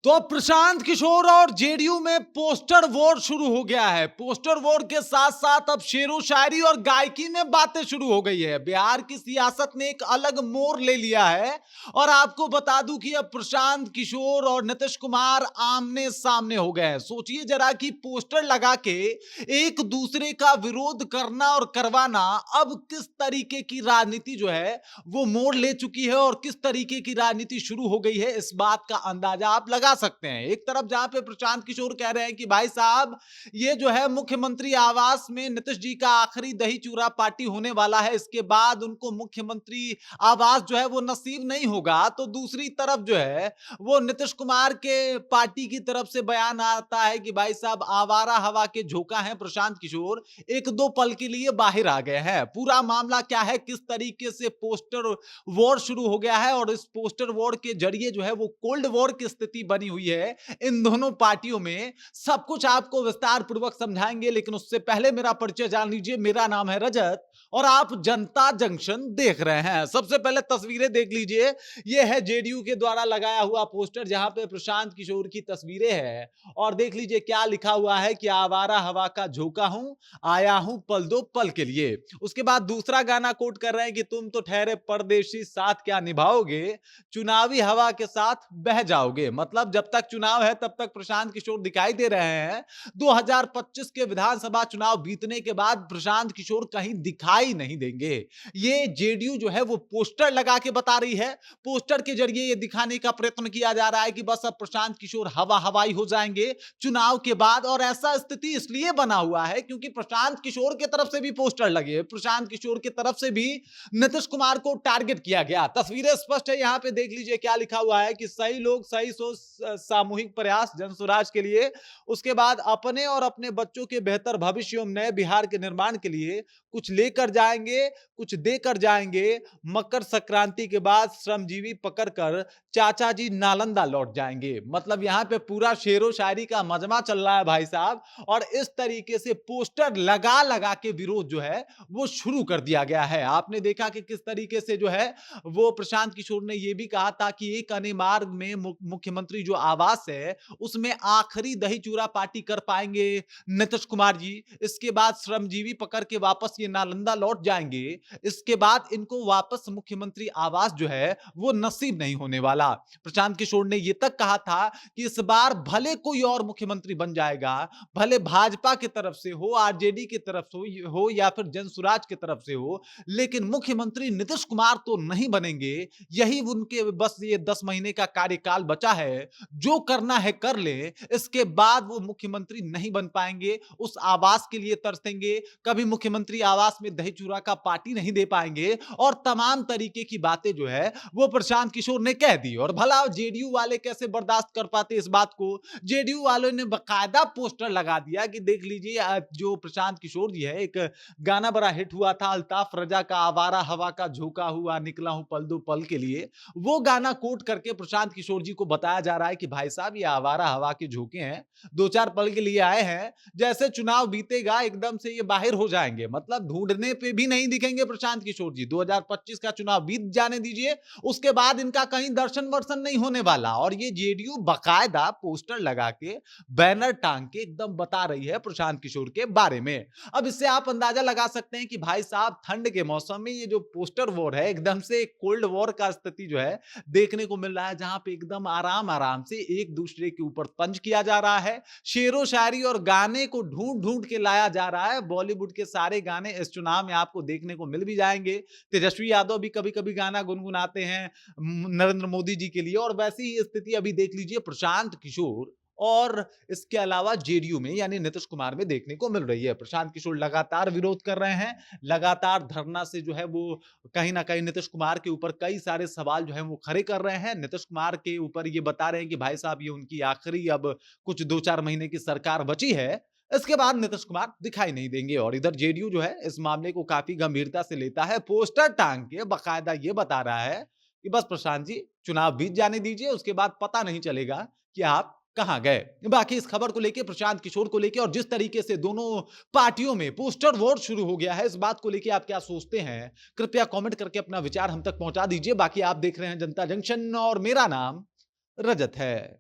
तो प्रशांत किशोर और जेडीयू में पोस्टर वॉर शुरू हो गया है। पोस्टर वॉर के साथ साथ अब शेरो शायरी और गायकी में बातें शुरू हो गई है। बिहार की सियासत ने एक अलग मोड़ ले लिया है और आपको बता दूं कि अब प्रशांत किशोर और नीतीश कुमार आमने सामने हो गए हैं। सोचिए जरा कि पोस्टर लगा के एक दूसरे का विरोध करना और करवाना अब किस तरीके की राजनीति जो है वो मोड़ ले चुकी है और किस तरीके की राजनीति शुरू हो गई है, इस बात का अंदाजा आप लगा सकते हैं। एक तरफ जहां पे प्रशांत किशोर कह रहे हैं कि भाई साहब ये जो है मुख्यमंत्री आवास में नीतीश जी का आखिरी दही चूरा पार्टी होने वाला है, इसके बाद उनको मुख्यमंत्री आवास जो है वो नसीब नहीं होगा। तो दूसरी तरफ जो है वो नीतीश कुमार के पार्टी की तरफ से बयान आता है कि भाई साहब आवारा हवा के झोंका है प्रशांत किशोर, एक दो पल के लिए बाहर आ गए हैं। पूरा मामला क्या है, किस तरीके से पोस्टर वॉर शुरू हो गया है और इस पोस्टर वॉर के जरिए जो है वो कोल्ड वॉर की स्थिति बनी हुई है इन दोनों पार्टियों में, सब कुछ आपको विस्तार पूर्वक समझाएंगे। लेकिन उससे पहले मेरा परिचय जान लीजिए। मेरा नाम है रजत और आप जनता जंक्शन देख रहे हैं। सबसे पहले तस्वीरें देख लीजिए। यह है जेडीयू के द्वारा लगाया हुआ पोस्टर जहां पे प्रशांत किशोर की तस्वीरें हैं और देख लीजिए क्या लिखा हुआ है कि आवारा हवा का झोंका हूं, आया हूं पल दो पल के लिए। उसके बाद दूसरा गाना कोट कर रहे हैं कि तुम तो ठहरे परदेशी साथ क्या निभाओगे, चुनावी हवा के साथ बह जाओगे। मतलब जब तक चुनाव है तब तक प्रशांत किशोर दिखाई दे रहे हैं। 2025 के विधानसभा चुनाव बीतने के बाद प्रशांत किशोर कहीं दिखाई नहीं देंगे। ये जेडीयू जो है वो पोस्टर लगा के बता रही है। पोस्टर के जरिए ये दिखाने का प्रयत्न किया जा रहा है कि बस अब प्रशांत किशोर हवा हवाई हो जाएंगे चुनाव के बाद। और ऐसा स्थिति इसलिए बना हुआ है क्योंकि प्रशांत किशोर की तरफ से भी पोस्टर लगे, प्रशांत किशोर की तरफ से भी नीतीश कुमार को टारगेट किया गया। तस्वीरें स्पष्ट है, यहां पे देख लीजिए क्या लिखा हुआ है कि सही लोग सही सोच, सामूहिक प्रयास जन स्वराज के लिए। उसके बाद अपने और अपने बच्चों के बेहतर भविष्य एवं नए बिहार के निर्माण के लिए कुछ लेकर जाएंगे, कुछ देकर जाएंगे। मकर संक्रांति के बाद श्रमजीवी पकड़कर चाचा जी नालंदा लौट जाएंगे। मतलब यहां पे पूरा शेरो शायरी का मजमा चल रहा है भाई साहब। और इस तरीके से पोस्टर लगा लगा के विरोध जो है वो शुरू कर दिया गया है। आपने देखा कि किस तरीके से जो है वो प्रशांत किशोर ने ये भी कहा था कि एक अने मार्ग में मुख्यमंत्री जो आवास है उसमें आखिरी दही चूरा पार्टी कर पाएंगे नीतीश कुमार जी। इसके बाद श्रमजीवी पकड़ के वापस ये नालंदा लौट जाएंगे। इसके बाद इनको वापस मुख्यमंत्री आवास जो है वो नसीब नहीं होने वाला। प्रशांत किशोर ने ये तक कहा था कि इस बार भले कोई और मुख्यमंत्री बन जाएगा, भले भाजपा की तरफ से हो, आरजेडी की तरफ से हो या फिर जनसुराज की तरफ से हो, लेकिन मुख्यमंत्री नीतीश कुमार तो नहीं बनेंगे। यही उनके बस ये 10 महीने का कार्यकाल बचा है, जो करना है कर ले। इसके बाद वो मुख्यमंत्री नहीं बन पाएंगे, उस आवास के लिए तरसेंगे, कभी मुख्यमंत्री आवास में दही चूरा का पार्टी नहीं दे पाएंगे और तमाम तरीके की बातें जो है वो प्रशांत किशोर ने कह दी। और भला जेडीयू वाले कैसे बर्दाश्त कर पाते इस बात को। जेडीयू वालों ने बकायदा पोस्टर लगा दिया कि देख लीजिए जो प्रशांत किशोर जी है, एक गाना बड़ा हिट हुआ था अल्ताफ रजा का, आवारा हवा का झोंका हुआ निकला हूं पल दो पल के लिए। वो गाना कोट करके प्रशांत किशोर जी को बताया जा रहा है कि भाई साहब ये आवारा हवा के झोंके हैं, दो चार पल के लिए आए हैं, जैसे चुनाव बीतेगा एकदम से ये बाहर हो जाएंगे। मतलब ढूंढने पे भी नहीं दिखेंगे प्रशांत किशोर जी। 2025 का चुनाव बीत जाने दीजिए, उसके बाद इनका कहीं दर्शन वर्शन नहीं होने वाला। और ये जेडीयू बकायदा पोस्टर लगा के, बैनर टांग के एकदम बता रही है प्रशांत किशोर के बारे में। अब इससे आप अंदाजा लगा सकते हैं कि भाई साहब ठंड के मौसम में ये जो पोस्टर वॉर है एकदम से कोल्ड वॉर का स्थिति जो है देखने को मिल रहा है, जहां पे एकदम आराम आराम से एक दूसरे के ऊपर तंज किया जा रहा है। शेरो शायरी और गाने को ढूंढ ढूंढ के लाया जा रहा है। बॉलीवुड के सारे गाने इस चुनाव में आपको देखने को मिल भी जाएंगे। तेजस्वी यादव भी कभी कभी गाना गुनगुनाते हैं नरेंद्र मोदी जी के लिए। और वैसी ही स्थिति अभी देख लीजिए प्रशांत किशोर और इसके अलावा जेडीयू में यानी नीतीश कुमार में देखने को मिल रही है। प्रशांत किशोर लगातार विरोध कर रहे हैं, लगातार धरना से जो है वो कहीं ना कहीं नीतीश कुमार के ऊपर कई सारे सवाल जो है वो खड़े कर रहे हैं। नीतीश कुमार के ऊपर ये बता रहे हैं कि भाई साहब ये उनकी आखिरी अब कुछ 2-4 महीने की सरकार बची है, इसके बाद नीतीश कुमार दिखाई नहीं देंगे। और इधर जेडीयू जो है इस मामले को काफी गंभीरता से लेता है। पोस्टर टांग के बाकायदा ये बता रहा है कि बस प्रशांत जी चुनाव बीत जाने दीजिए, उसके बाद पता नहीं चलेगा कि आप कहां गए। बाकी इस खबर को लेके, प्रशांत किशोर को लेके और जिस तरीके से दोनों पार्टियों में पोस्टर वॉर शुरू हो गया है, इस बात को लेके आप क्या सोचते हैं? कृपया कमेंट करके अपना विचार हम तक पहुंचा दीजिए। बाकी आप देख रहे हैं जनता जंक्शन और मेरा नाम रजत है।